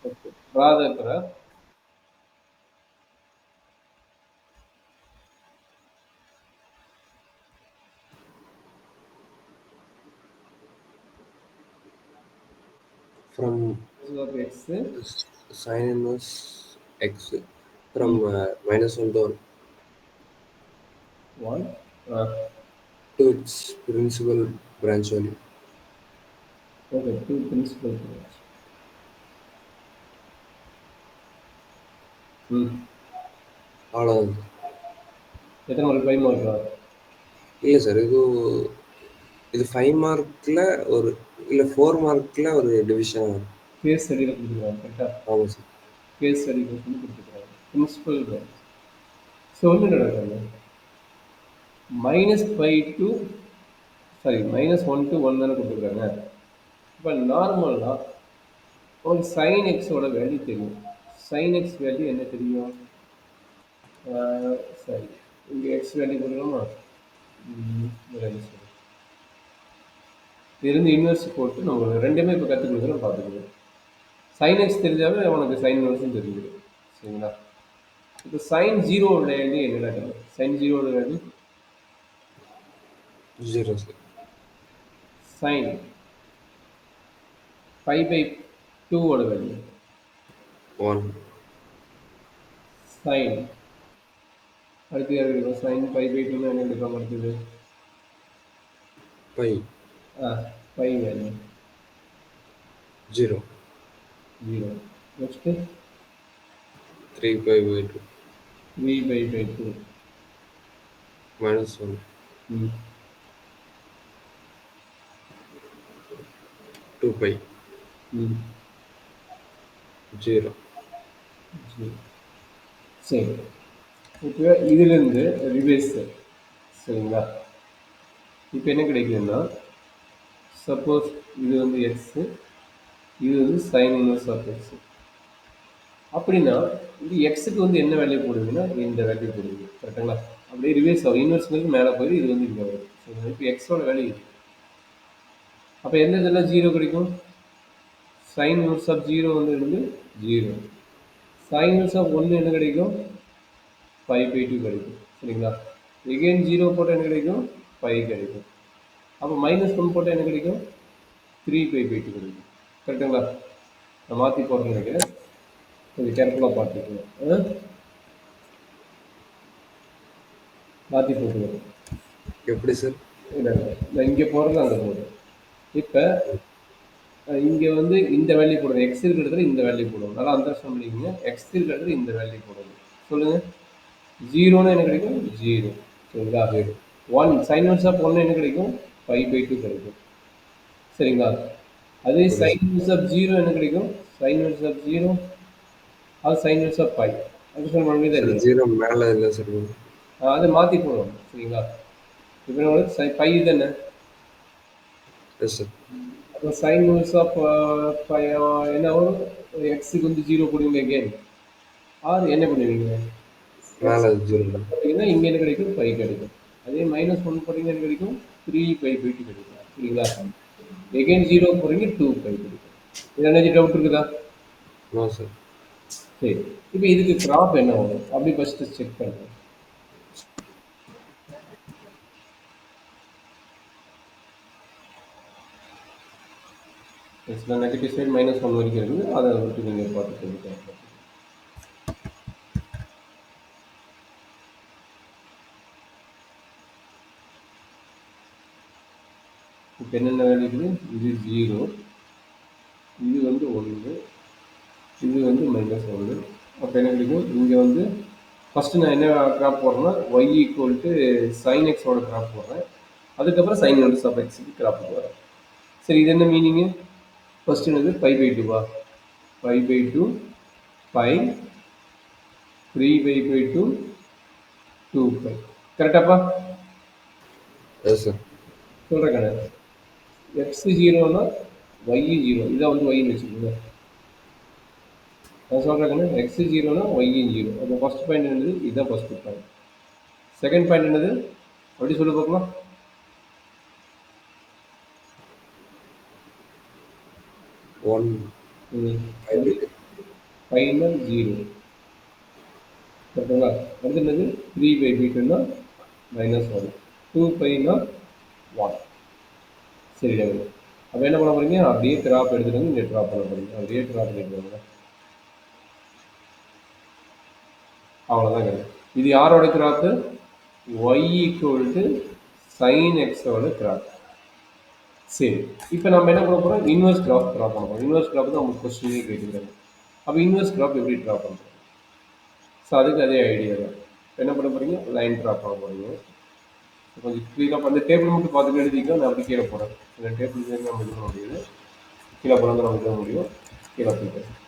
Okay. Radhakara. from Of X. sin inverse x from Hmm. -1 to 1 One. to its principal branch value. Okay. Two principal points. Hmm. அவ்வளோதான். எத்தனை mark? 5 மார்க்கா? இல்லை sir, இது 5 மார்க்கில் ஒரு இல்லை 4 மார்க்கில் ஒரு டிவிஷன் வரும். கேஸ் ஸ்டடியில் கொடுத்துருக்காங்க கரெக்டாக. ஆமாம் சார். கேஸ் ஸ்டடி கொஸ்டின் கொடுத்துருக்காங்க. Principal branch. ஸோ வந்து நடக்காங்க -5 to சாரி -1 to 1 தானே கொடுத்துருக்காங்க. இப்போ நார்மலாக ஒரு சைன் எக்ஸோட வேல்யூ தெரியும். சைன் எக்ஸ் வேல்யூ என்ன தெரியும்? சரி, இங்கே எக்ஸ் வேல்யூ கொடுக்கலாமா? இருந்து இன்வெர்ஸ் போட்டு நம்ம ரெண்டுமே இப்போ கற்றுக் கொடுக்குறோம் பார்த்துக்கணும். சைன் எக்ஸ் தெரிஞ்சாவே உனக்கு சைன் இன்வெர்ஸும் தெரிஞ்சிடும். சரிங்களா? இப்போ சைன் ஜீரோவோட வேல்யூ என்னடா கிடையாது? சைன் ஜீரோவோட வேல்யூ 0 சார். சைன் 5/2 ஓட வேல்யூ 1 சைன் அடுத்து யார் எடுக்கணும்? சைன் 5/2 என்ன எடுக்கலாம் அடுத்தது? By ah, 5 value 0 0. நெக்ஸ்ட்டு 3π/2 3/2. -1 ம் 2π ம் 0 சரி. சரி, இப்போ இதுலேருந்து ரிவேர்ஸ். சரிங்களா? இப்போ என்ன கிடைக்குதுன்னா, சப்போஸ் இது வந்து எக்ஸு, இது வந்து சைன் இன்வர்ஸ் ஆஃப் எக்ஸ். அப்படின்னா இது எக்ஸுக்கு வந்து என்ன வேல்யூ போடுதுன்னா இந்த வேல்யூ போடுது. கரெக்டுங்களா? அப்படியே ரிவேர்ஸ் ஆகும். இன்வெர்ஸ்க்கு மேலே போய் இது வந்து இங்கே வரும். ஸோ இப்போ எக்ஸோட வேல்யூ இது. அப்போ எந்த இதெல்லாம் ஜீரோ கிடைக்கும்? சைன் இன்வர்ஸ் ஆஃப் ஜீரோ வந்து இருந்து 0. சைன் இன்வர்ஸ் ஆஃப் 1 என்ன கிடைக்கும்? 5/2 கிடைக்கும். சரிங்களா? எகெயின் ஜீரோ போட்டால் என்ன கிடைக்கும்? 5 கிடைக்கும். அப்போ -1 போட்டால் என்ன கிடைக்கும்? 3/2 கிடைக்கும். கரெக்டுங்களா? நான் மாற்றி போட்டு நினைக்கிறேன், கொஞ்சம் கேர்ஃபுல்லாக பார்த்துக்கணும். மாற்றி போட்டுக்கிறேன். எப்படி சார்? இல்லை இல்லை, நான் இங்கே போடுறது அங்கே போடுறேன். இப்போ இங்கே வந்து இந்த வேல்யூ போடுறது, எக்ஸ் இருக்கிற இடத்துல இந்த வேல்யூ போடுவோம். நல்லா அண்டர்ஸ்டாண்ட் பண்ணிக்கோங்க. எக்ஸ் இருக்கிற இடத்துல இந்த வேல்யூ போடணும். சொல்லுங்கள். ஜீரோன்னு என்ன கிடைக்கும்? 0. சரிங்களா? 1 சைன் இன்வர்ஸ் ஆஃப் 1 என்ன கிடைக்கும்? 5/2 கிடைக்கும். சரிங்களா? அதே okay sine sir. Inverse of 0 என்ன கிடைக்கும்? சைன் இன்வர்ஸ் ஆஃப் 0 அது சைன் இன்வர்ஸ் ஆஃப் 5. அண்டர்ஸ்டாண்ட் பண்ணுறதா சார் இல்லையா? 0 மேலே இல்லை சார். அதை மாற்றி போடுவோம். சரிங்களா? இப்போ நம்மளுக்கு 5 தானே. Yes sir. அப்போ சைன் இன்வர்ஸ் ஆஃப் 5 என்ன ஆகும்? எக்ஸுக்கு வந்து 0 போடுவீங்க அகெயின். ஆர் என்ன பண்ணுவீங்க? எக்ஸ் மேலே 0 போட்டிங்கன்னா இங்கே என்ன கிடைக்கும்? 5 கிடைக்கும். அதே -1 போட்டிங்கன்னா என்ன கிடைக்கும்? 3/2 கிடைக்கும். சரிங்களா? எகெயின் 0 போடுறீங்க 2/5 கிடைக்கும். இது என்ன டவுட் இருக்குதா? No sir. சரி, இப்போ இதுக்கு க்ராப் என்ன வரும் அப்படி ஃபஸ்ட்டு செக் பண்ணுறேன். எக்ஸில் நெகட்டிவ் சைடு -1 வரைக்கும் இருக்குது. அதை வந்துட்டு நீங்கள் பார்த்து தெரிஞ்சுக்கலாம். இப்போ என்னென்ன வேல்யூ இருக்குது? இது 0, இது வந்து 1, இது வந்து -1. அப்போ என்ன கிடைக்கும்? இங்கே வந்து ஃபஸ்ட்டு நான் என்ன கிராப் போடுறேன்னா y ஈக்குவல் டு சைன் எக்ஸோட கிராப் போடுறேன். அதுக்கப்புறம் சைன் இன்வர்ஸ் ஆஃப் எக்ஸுக்கு கிராப் போடுறேன். சரி, இது என்ன மீனிங்கு? ஃபஸ்ட்டு என்னது? 5/2வா? 5/2 5 3/2 2π. கரெக்டாப்பா? Yes sir. சொல்கிறேன் கணக்கு. எக்ஸ் 0னா ஒய் 0. இதான் வந்து ஒய்ன்னு வச்சுக்கோங்க. நான் சொல்கிறேன் கணக்கு. எக்ஸ் 0னா ஒய் 0. அப்போ ஃபஸ்ட் பாயிண்ட் என்னது? இதுதான் ஃபஸ்ட்டு பாயிண்ட். செகண்ட் பாயிண்ட் என்னது? அப்படி சொல்லி பார்க்கலாம். 1 ம் 5/2 5னா 0. கரெக்டுங்களா? அடுத்து என்னது? 3/b2னா -1. 2πனா 1. சரி டபுள். அப்போ என்ன பண்ண போறீங்க? அப்படியே கிராப் எடுத்துட்டு வந்து இங்கே ட்ராப் பண்ண போறீங்க. அப்படியே ட்ராப் பண்ணிக்கோங்க. அவ்வளோதான் கிடைக்கும். இது யாரோட கிராப்பு? y sin xோட கிராப். சரி, இப்போ நம்ம என்ன பண்ண போறோம்? இன்வெர்ஸ் கிராஃப் ட்ரா பண்ண போறோம். இன்வெர்ஸ் கிராஃப் தான் உங்களுக்கு கொஸ்டின்லேயே கேட்டுக்கிறாங்க. அப்போ இன்வெர்ஸ் கிராஃப் எப்படி ட்ரா பண்ணுறோம்? ஸோ அதுக்கு அதே ஐடியா தான். என்ன பண்ண போறீங்க? லைன் ட்ரா பண்ண போறீங்க. கொஞ்சம் கிளியராக அந்த டேபிள் மட்டும் பார்த்துட்டு எழுதிக்கோ. நான் அப்படி கீழே போகிறேன். இந்த டேபிள் நம்ம இது பண்ண முடியுது. கீழே போனால் நம்ம எழுத முடியும். கீழே போயிட்டு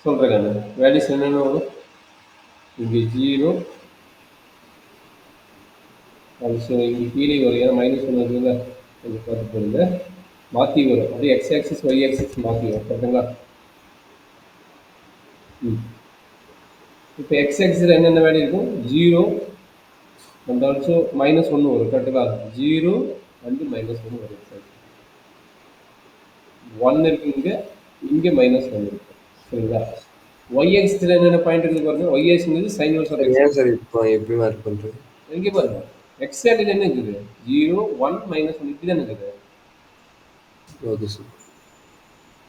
சொல்கிறேன். நான் வேல்யூஸ் என்னென்ன வரும்? இங்கே 0 அது இங்கே கீழே வரும். ஏன்னா -1 வருதுல்ல, கொஞ்சம் பார்த்து போடுங்க. மாற்றி வரும். அப்படியே எக்ஸ் ஆக்சிஸ் ஒய் ஆக்சிஸ் மாற்றி வரும். கரெக்டுங்களா? இப்போ எக்ஸ் ஆக்சிஸில் என்னென்ன வேல்யூ இருக்கும்? 0 அண்ட் ஆல்சோ -1 வரும். கரெக்டுங்களா? 0 அண்டு -1 வரும். 1 இருக்கு இங்கே, இங்கே -1 இருக்கு. சரிங்களா? ஒய் ஆக்சிஸில் என்னென்ன பாயிண்ட் இருக்குது பாருங்க. Y axis sine inverse of x. ஏன் சார் இப்போ எப்படி மார்க் பண்ணுறது? எங்கே பாருங்க, எக்ஸ் ஆக்சிஸில் என்ன இருக்குது? 0 1 -1 இப்படி தான் இருக்குது. Okay sir.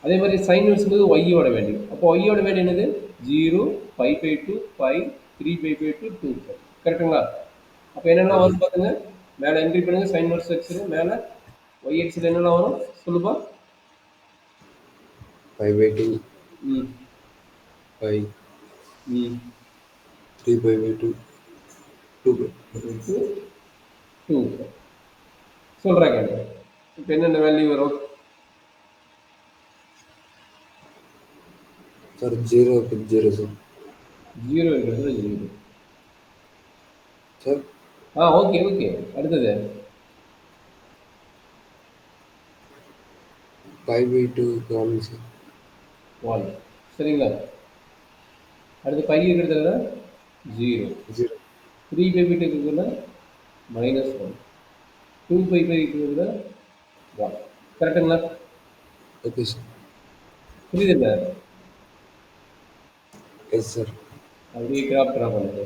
அதே மாதிரி சைன் இன்வெர்ஸ்ங்கிறது ஒய்யோட வேல்யூ. அப்போ ஒய்யோட வேல்யூ என்னது? 0 5/2 5 3/2 2. கரெக்டுங்களா? அப்போ என்னெல்லாம் வரும் பாருங்க. மேலே என்ட்ரி பண்ணுங்க சைன் இன்வெர்ஸ் எக்ஸ். மேலே ஒய் எக்ஸில் என்னெல்லாம் வரும் சொல்லுப்பா? 5/2 ம் 5 ம் 3/2 2. 2 சொல்கிறேன். இப்போ என்னென்ன வேல்யூ வரும்? Sir 0 0 sir. 0 இருக்கிறது 0 சார். Okay okay. அடுத்தது 5/2 1 சார். 1. சரிங்களா? அடுத்து 5 இருக்கிறதுல 0. 0. 3/2 இருக்கிறதுல -1. 2/5 இருக்கிறதுல 1. கரெக்டுங்களா? Okay sir. புரியுதுல்ல? Yes sir. அப்படியே கிராப் பண்ணுது.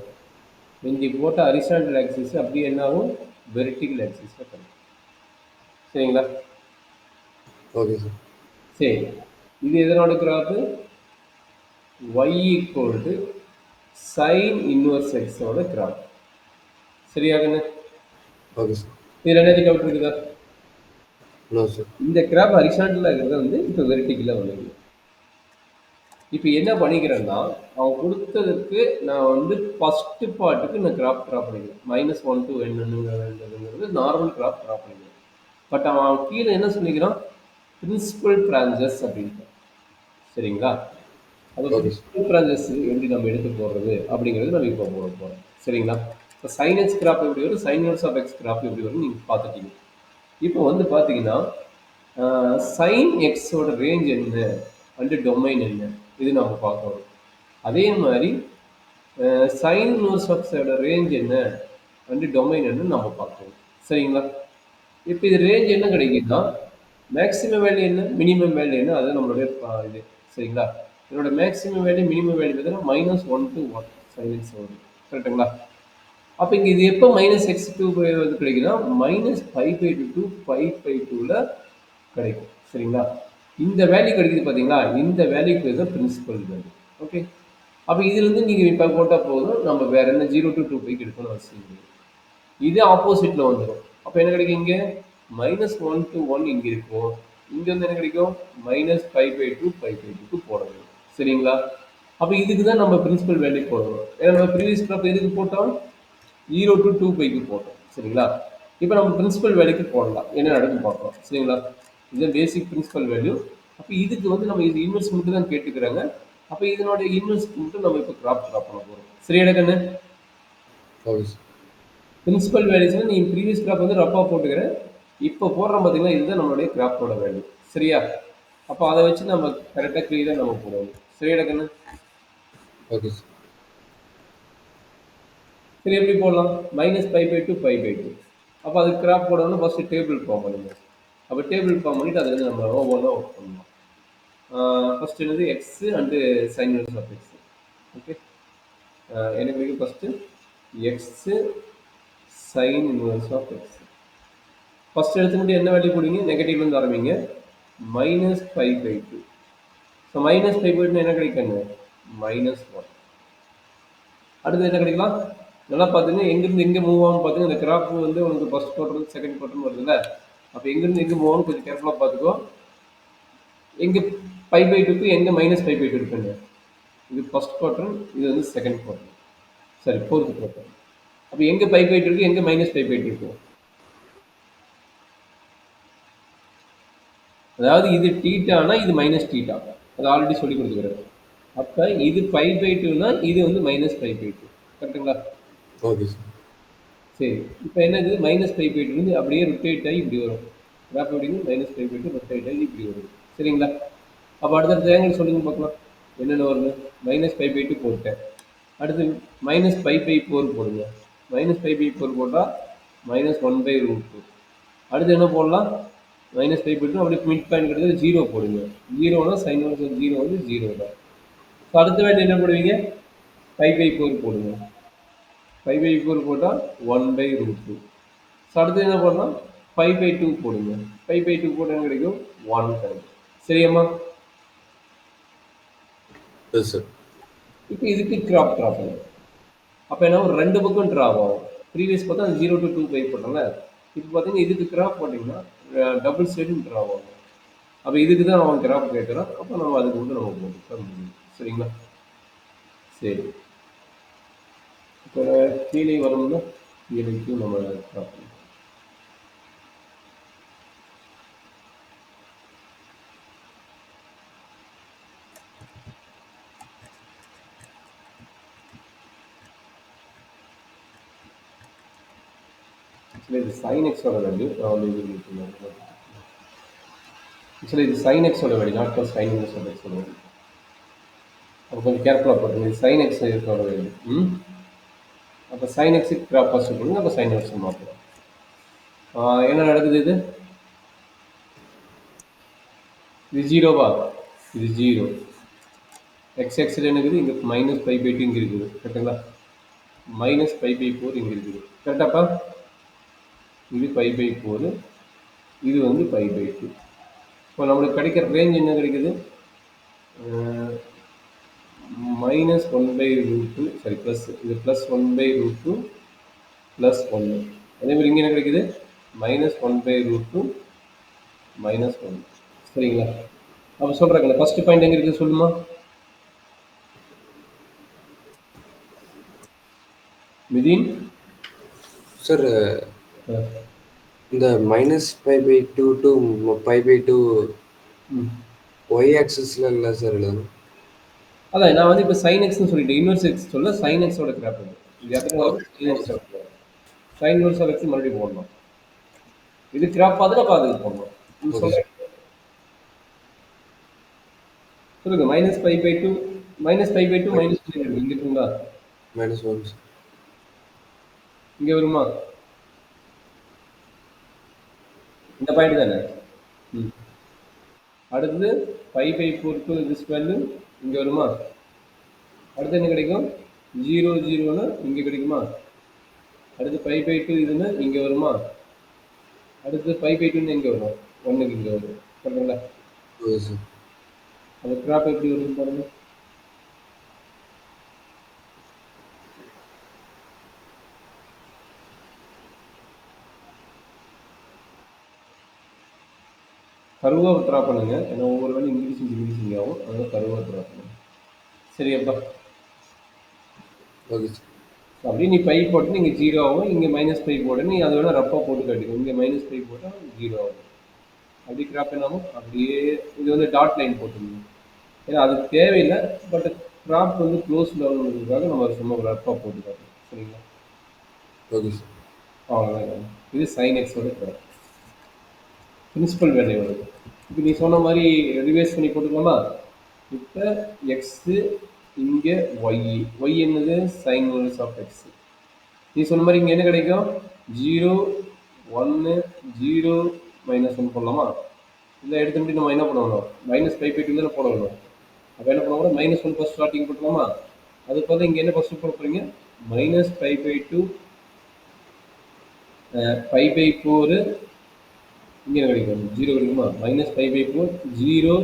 இங்கே போட்ட ஹரிசாண்டல் ஆக்சிஸ் அப்படியே என்ன ஆகும்? வெர்டிகல் ஆக்சிஸில் கிடைக்கும். சரிங்களா? Okay sir. சரி, இது எதனோட கிராஃபு? y sin இன்வெர்ஸ் எக்ஸோட கிராஃப். சரியாகண்ணே? Okay sir. இது ரெண்டாவது டவுட் இருக்குதா? No sir. இந்த கிராஃப் ஹரிசாண்டலாக இருக்கிறத வந்து இப்போ வெர்டிகலாக வந்துருக்கு. இப்போ என்ன பண்ணிக்கிறேன்னா, அவன் கொடுத்ததுக்கு நான் வந்து ஃபஸ்ட்டு பார்ட்டுக்கு நான் கிராஃப் ட்ரா பண்ணிக்கிறேன். -1 to என்னங்கிறது நார்மல் கிராஃப் ட்ரா பண்ணிக்கிறேன். பட் அவன் கீழே என்ன சொல்லிக்கிறான்? பிரின்சிபல் பிரான்சஸ் அப்படின்ட்டு. சரிங்களா? அது பிரின்சிபல் பிரான்சஸ் எப்படி நம்ம எடுத்து போடுறது அப்படிங்கிறது நம்ம இப்போ போட போகிறோம். சரிங்களா? இப்போ சைன் எக்ஸ் கிராஃப் எப்படி வரும், sine inverse of x graph எப்படி வரும் நீங்கள் பார்த்துட்டீங்க. இப்போ வந்து பார்த்தீங்கன்னா சைன் எக்ஸோட ரேஞ்ச் என்ன அண்டு டொமைன் என்ன இது நம்ம பார்க்கணும். அதே மாதிரி சைன் இன்வெர்ஸ் ஆஃப் எக்ஸோட ரேஞ்ச் என்ன அண்டு டொமைன் என்ன நம்ம பார்க்கணும். சரிங்களா? இப்போ இது ரேஞ்ச் என்ன கிடைக்குதுன்னா, மேக்ஸிமம் வேல்யூ என்ன, மினிமம் வேல்யூ என்ன, அது நம்மளுடைய இது. சரிங்களா? என்னோட மேக்ஸிமம் வேல்யூ மினிமம் வேல்யூ பார்த்தீங்கன்னா -1 to 1 சைன் எக்ஸ் வருது. கரெக்டுங்களா? அப்போ இங்கே இது எப்போ -x2 கிடைக்குதுன்னா -5/2 to 5/2ல கிடைக்கும். சரிங்களா? இந்த வேல்யூ கிடைக்குது பார்த்தீங்களா? இந்த வேல்யூக்கு பேர் தான் பிரின்சிபல் வேல்யூ. ஓகே. அப்போ இதுலேருந்து நீங்கள் இப்போ போட்டால் போதும். நம்ம வேற என்ன 0 to 2π எடுக்கணும்னு அவசியம் இல்லை. இது ஆப்போசிட்டில் வந்துடும். அப்போ என்ன கிடைக்கும்? இங்கே -1 to 1 இங்கே இருக்கும். இங்கே வந்து என்ன கிடைக்கும்? -5/2 5/2க்கு போடணும். சரிங்களா? அப்போ இதுக்கு தான் நம்ம பிரின்சிபல் வேல்யூ போடணும். ஏன்னா நம்ம ப்ரீவியஸ் கிராஃப் எதுக்கு போட்டோம்? 0 to 2πக்கு போட்டோம். சரிங்களா? இப்போ நம்ம பிரின்சிபல் வேல்யூக்கு போடலாம். என்ன நடக்கும் பார்க்கலாம். சரிங்களா? இது பேசிக் பிரின்சிபல் வேல்யூ. அப்போ இதுக்கு வந்து நம்ம இது இன்வெர்ஸ் மட்டும் தான் கேட்டுக்கிறாங்க. அப்போ இதனோட இன்வெர்ஸ் மட்டும் நம்ம இப்போ கிராஃப் ட்ரா பண்ண போகிறோம். சரியா கண்ணு? Okay sir. பிரின்சிபல் வேல்யூஸ்னா நீ ப்ரீவியஸ் கிராஃப் வந்து ரஃபாக போட்டுக்கிறேன். இப்போ போடுறோம் பார்த்தீங்கன்னா இதுதான் நம்மளுடைய கிராஃபோட வேல்யூ. சரியா? அப்போ அதை வச்சு நம்ம கரெக்டாக கிளியராக நம்ம போடுவோம். சரியா கண்ணு? Okay sir. சரி, எப்படி போடலாம்? -5/2 5/2. அப்போ அது கிராப் போடணும்னா ஃபஸ்ட்டு டேபிள் ஃபார்ம் பண்ணுங்க. அப்போ டேபிள் ஃபார்ம் பண்ணிவிட்டு அது வந்து நம்ம ஒவ்வொன்றா ஒர்க் பண்ணணும். ஃபஸ்ட்டு என்னது x and sine inverse of x. Okay, எனக்கு first x sine inverse of x. First எடுத்து மட்டும் என்ன வேல்யூ போடுவீங்க? நெகட்டிவ்லேருந்து ஆரம்பிங்க. -5/2. ஸோ -5/2 என்ன கிடைக்குங்க? -1. அடுத்து என்ன கிடைக்கலாம்? நல்லா பார்த்துங்க, எங்கேருந்து எங்கே மூவ் ஆகும் பார்த்துங்க. இந்த கிராஃப் வந்து உங்களுக்கு ஃபஸ்ட் குவார்டர் செகண்ட் குவார்டர்னு வருதுல்ல, அப்போ எங்கேருந்து எங்கே மூவ் ஆகும் கொஞ்சம் கேர்ஃபுல்லாக பார்த்துக்கோ. எங்கே π/2க்கு எங்கே -5/2 இருக்குங்க? இது ஃபஸ்ட் குவார்டர், இது வந்து second quarter, sorry fourth quarter. அப்போ எங்கே π/2 இருக்கு, எங்கே -5/2 இருக்கும்? அதாவது இது டீட்டானா இது மைனஸ் டீட்டா, அது ஆல்ரெடி சொல்லி கொடுத்துக்கிறேன். அப்போ இது π/2னா இது வந்து -π/2, கரெக்டுங்களா? Okay sir. சரி, இப்போ என்னது -π/2 வந்து அப்படியே ரொட்டேட் ஆகி இப்படி வரும். கிராஃப் அப்படிங்க -π/2 ரொட்டேட் ஆகி இப்படி வரும். சரிங்களா? அப்போ அடுத்த ஆங்கிள் சொல்லுங்க பார்க்கலாம். என்னென்ன வருது? -π/2 போட்டேன். அடுத்து -π/4 போடுங்க. -π/4 போட்டால் -1/√2. அடுத்து என்ன போடலாம்? -π/2 அப்படியே மிட் பாயிண்ட் கிட்டத்தட்ட 0 போடுங்க. 0னா சைன் இன்வெர்ஸ் 0 வந்து 0 தான். ஸோ அடுத்த வேல்யூ என்ன போடுவீங்க? π/4 போடுங்க. π/4 போட்டால் 1/√2. ஸோ அடுத்து என்ன பண்ணலாம்? π/2 போடுங்க. π/2 போட்டால் என்ன கிடைக்கும்? 1 கிடைக்கும். சரியாம்மா? Yes sir. இப்போ இதுக்கு கிராப் ட்ரா பண்ணுங்க. அப்போ என்ன ஒரு ரெண்டு பக்கம் ட்ரா ஆகும். ப்ரீவியஸ் பார்த்தா 0 to 2π போட்டோம்ல, இப்போ பார்த்தீங்கன்னா இதுக்கு கிராப் போட்டிங்கன்னா டபுள் சைடும் ட்ரா ஆகும். அப்போ இதுக்கு தான் அவன் கிராப் கேட்குறான். அப்போ நம்ம அதுக்கு வந்து நம்ம போட்டுக்க முடியும். சரிங்களா? சரி, இப்போ கீழே வரணும்னா கீழேக்கும் நம்ம கிராப் பண்ணலாம். இது sin x ஓட வேல்யூ. நான் வந்து இது ஆக்சுவலி இது sin x ஓட value, not for sin inverse of x ஓட வேல்யூ. அப்போ கொஞ்சம் கேர்ஃபுல்லாக போட்டுங்க. இது sin x ஓட வேல்யூ. அப்போ sin x கிராப் ஃபர்ஸ்ட் போடுங்க. அப்போ sin இன்வெர்ஸ் மாற்றலாம். என்ன நடக்குது? இது 0வா? இது 0. x என்ன இருக்குது? இங்கே -π/2 இங்கே இருக்குது, கரெக்டுங்களா? -π/4 இங்கே இருக்குது, கரெக்டாப்பா? இது π/4, இது வந்து π/2. இப்போ நம்மளுக்கு கிடைக்கிற ரேஞ்ச் என்ன கிடைக்குது? -1/√2, சாரி ப்ளஸ், இது +1/√2 +1. அதே மாதிரி இங்கே என்ன கிடைக்குது? -1/√2 -1. சரிங்களா? அப்போ சொல்கிறேங்க, ஃபர்ஸ்ட் பாயிண்ட் எங்கே இருக்குது சொல்லுமா? மிதின் சார், இந்த -π/2 to π/2 y ஆக்சிஸ்ல இல்லை சார் எழுதணும். அதான் நான் வந்து இப்போ sin x சொல்லிட்டேன். இன்வெர்ஸ் x சொல்ல sin x ஓட கிராஃப் இது. இது எத்தனை வரும்? sin இன்வெர்ஸ் ஆஃப் x மறுபடியும் போடணும். இது கிராஃப் பார்த்துட்டு அப்போ அதுக்கு போடணும். சொல்லுங்க -π/2 -π/2 -2 இங்கே இருக்குங்களா? -1 இங்கே வருமா? இந்த பாயிண்ட் தானே. அடுத்தது π/4 to this வேல்யூ இங்கே வருமா? அடுத்து என்ன கிடைக்கும்? 0 0னா இங்கே கிடைக்குமா? அடுத்து π/2 இதுன்னா இங்கே வருமா? அடுத்து π/2 எங்கே வரும்? 1க்கு இங்கே வரும், கரெக்டுங்களா? அது கிராப் எப்படி வருது பாருங்க. கருவாக ட்ரா பண்ணுங்க. ஏன்னா ஒவ்வொரு வேலையும் இங்கிலீஷிங் ஆகும். அதனால கருவாக ட்ரா பண்ணுங்க. சரியாப்பா? Okay sir. அப்படியே நீ பை போட்டு இங்கே 0 ஆகும். இங்கே -π போட நீ அதை வேணால் ரப்பாக போட்டு காட்டிக்கும். இங்கே -π போட்டால் 0 ஆகும். அப்படி கிராப் என்னாகும்? அப்படியே இது வந்து டாட் லைன் போட்டுருங்க. ஏன்னா அது தேவையில்லை, பட் கிராப் வந்து க்ளோஸ் ஆகணுன்றதுக்காக நம்ம சும்மா ஒரு ரப்பாக போட்டு காட்டணும். சரிங்களா? Okay sir. அவ்வளோதான். இது sin x ஓட கிராப். பிரின்சிபல் வேல்யூ வருது. இப்போ நீ சொன்ன மாதிரி ரிவைஸ் பண்ணி போட்டுக்கலாமா? இப்போ எக்ஸு, இங்கே ஒய் என்னது? Sine inverse of x. நீ சொன்ன மாதிரி இங்கே என்ன கிடைக்கும்? 0 ஒன்று 0 -1 போடலாமா? இதை எடுத்துட்டு நம்ம என்ன பண்ணணும், -5/2 தானே போடணும். அப்போ என்ன பண்ண போகிறோம், -1 ஃபர்ஸ்ட் ஸ்டார்டிங் போட்டுக்கலாமா? அது போல இங்கே என்ன ஃபர்ஸ்ட் போட போகிறீங்க, -5/2 π/4 இங்கே கிடைக்கும் 0 கிடைக்குமா, -π/4 0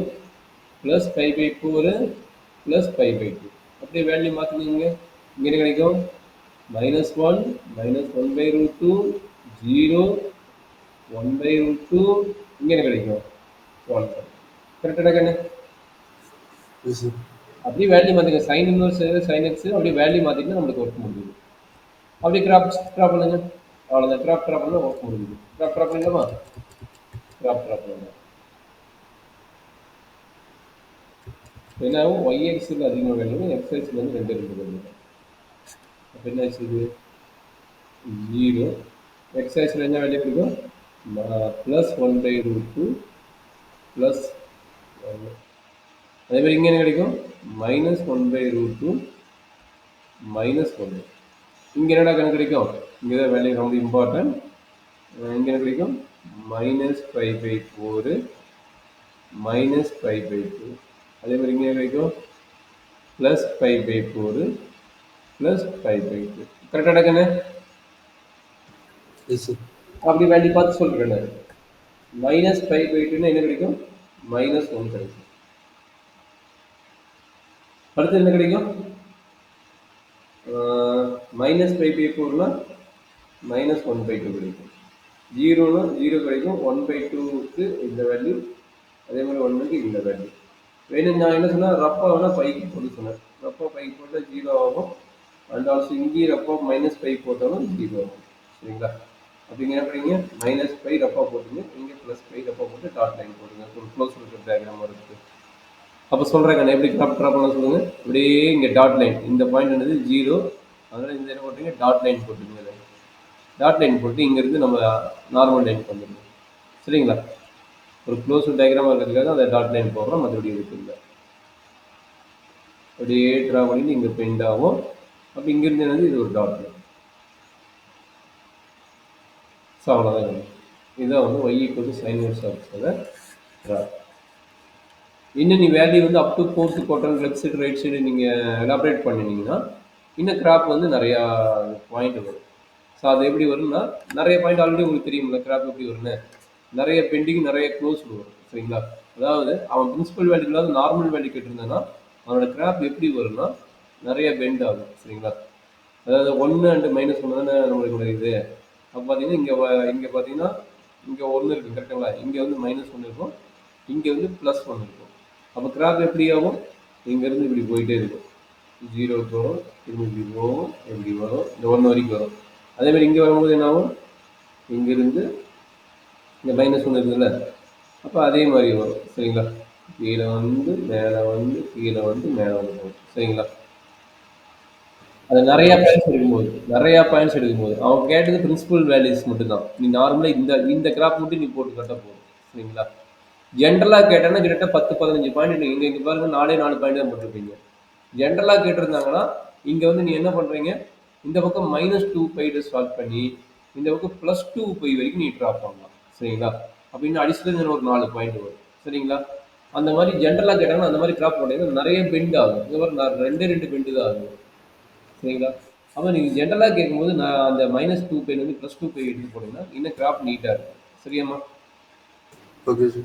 + π/4 + π/2 அப்படியே வேல்யூ மாற்றினீங்க. இங்கே என்ன கிடைக்கும், -1 -1/√2 0 1/√2 இங்கே என்ன கிடைக்கும் 1. கரெக்டாக கண்ணு? Yes, sir. அப்படியே வேல்யூ மாற்றுங்க, சைன் இன்வர்ஸ் சைன் எக்ஸ் அப்படியே வேல்யூ மாற்றிங்கன்னா நம்மளுக்கு ஒர்க் முடியுது. அப்படியே ட்ராப் பண்ணுங்க, அவ்வளோதான். ட்ராப் பண்ணால் ஒர்க் முடியுது. ட்ராப் பண்ணிடலாமா? ட்ராப் பண்ணுங்க. என்ன ஆகும், ஒய்எக்ஸில் அதிகமாக வேணும், எக்ஸ்எக்ஸில் வந்து 2 வேணும். அப்போ என்ன ஆச்சு, இது 0. எக்ஸ்எக்ஸில் என்ன வேல்யூ இருக்கும், +1/√2 +1. அதே மாதிரி இங்கே என்ன கிடைக்கும், -1/√2 -1. இங்கே என்னடா கணக்கு கிடைக்கும், இங்கே தான் வேல்யூ ரொம்ப இம்பார்ட்டன்ட். இங்கே என்ன கிடைக்கும், -π/4 -π/2. அதே மாதிரி இங்கே கிடைக்கும் +π/4 +π/2. கரெக்டாக கண்ணு? Yes, sir. அப்படி வேல்யூ பார்த்து சொல்கிறேன். -π/2 என்ன கிடைக்கும், -1 கிடைக்கும். அடுத்து என்ன கிடைக்கும், -π/4னா -1/2 கிடைக்கும். 0னா 0 கிடைக்கும். 1/2க்கு இந்த வேல்யூ, அதே மாதிரி 1க்கு இந்த வேல்யூ வேணும். நான் என்ன சொன்னேன், ரப்பாக பைக்கு போட்டு சொன்னேன். ரப்பா பைக்கு போட்டால் 0 ஆகும். அண்ட் ஆல்சோ இங்கேயும் ரப்பா -π போட்டாலும் 0 ஆகும். சரிங்களா? அப்படிங்க என்ன பண்ணீங்க, -π ரப்பா போட்டுங்க, இங்கே +π ரப்பா போட்டு டாட் லைன் போட்டுங்க. ஒரு க்ளோஸ் இருக்கிற டயக்ராம் இருக்குது. அப்போ சொல்கிறேன் எப்படி ட்ராப் பண்ண சொல்லுங்க. அப்படியே இங்கே டாட் லைன், இந்த பாயிண்ட் என்னது 0, அதனால் இந்த என்ன போட்டுங்க, டாட் லைன் போட்டுங்க. டாட் லைன் போட்டு இங்கேருந்து நம்ம நார்மல் லைன் வந்துடுங்க. சரிங்களா? ஒரு க்ளோஸ் டயக்ராம் இருக்கிறதுக்காக அந்த டாட் லைன் போடுறோம், மற்றபடி இருக்கு இல்லை. அப்படியே ட்ரா பண்ணிட்டு இங்கே பெண்ட் ஆகும். அப்போ இங்கேருந்து என்னது, இது ஒரு டாட் லைன். ஸோ அவ்வளோதான். இதுதான் வந்து y = sin inverse ட்ரா. இன்னும் நீ வேல்யூ வந்து up to 4th quadrant left side right side நீங்கள் எலாபரேட் பண்ணினீங்கன்னா இன்னும் கிராப் வந்து நிறையா பாயிண்ட் வரும். ஸோ அது எப்படி வரும்னா, நிறைய பாயிண்ட் ஆல்ரெடி உங்களுக்கு தெரியும்ல, கிராப் எப்படி வரும்னு. நிறைய பெண்டிங், நிறைய க்ளோஸ் வரும். சரிங்களா? அதாவது அவன் பிரின்சிபல் வேல்யூ இல்லாத நார்மல் வேல்யூ கேட்டிருந்தானா அவனோட கிராப் எப்படி வரும்னா நிறைய பெண்ட் ஆகும். சரிங்களா? அதாவது 1 அண்ட் -1 தானே நம்மளுக்கு இது. அப்போ பார்த்தீங்கன்னா இங்கே பார்த்தீங்கன்னா இங்கே 1 இருக்குது கரெக்டுங்களா? இங்கே வந்து -1 இருக்கும், இங்கே வந்து +1 இருக்கும். அப்போ கிராப் எப்படி ஆகும், இங்கேருந்து இப்படி போயிட்டே இருக்கும். 0க்கு வரும், திரும்பி இப்படி போகும், இப்படி வரும், இந்த 1 வரைக்கும் வரும். அதேமாதிரி இங்கே வரும்போது என்ன ஆகும், இங்கேருந்து இந்த -1 இருக்குதுல்ல, அப்போ அதே மாதிரி வரும். சரிங்களா? கீழே வந்து மேலே வந்து கீழே வந்து மேலே வந்து போகும். சரிங்களா? அது நிறையா பாயிண்ட்ஸ் எடுக்கும்போது அவன் கேட்டது பிரின்சிபல் வேல்யூஸ் மட்டும்தான். நீ நார்மலாக இந்த கிராப் மட்டும் நீ போட்டு கட்ட போகும். சரிங்களா? ஜென்ரலாக கேட்டேன்னா கிட்டத்தட்ட 10-15 பாயிண்ட். இங்கே பாருங்க 4 பாயிண்ட் தான் போட்டிருப்பீங்க. ஜென்ரலாக கேட்டிருந்தாங்கன்னா இங்கே வந்து நீ என்ன பண்ணுறீங்க, இந்த பக்கம் -2π ஸ்டார்ட் பண்ணி இந்த பக்கம் +2π வரைக்கும் நீ ட்ராப் பண்ணலாம். சரிங்களா? அப்படின்னு அடிஷனல் ஒரு 4 பாயிண்ட் வரும். சரிங்களா? அந்த மாதிரி ஜென்ரலாக கேட்டாங்கன்னா அந்த மாதிரி ட்ராப் பண்ணீங்கன்னா நிறைய பெண்ட் ஆகும். இந்த மாதிரி நான் 2 பெண்டு தான் ஆகும். சரிங்களா? அப்போ நீங்கள் ஜென்ரலாக கேட்கும்போது நான் அந்த -2π வந்து +2π எடுத்து போனீங்கன்னா இன்னும் கிராப் நீட்டாக இருக்கும். சரியாம்மா? Okay, sir.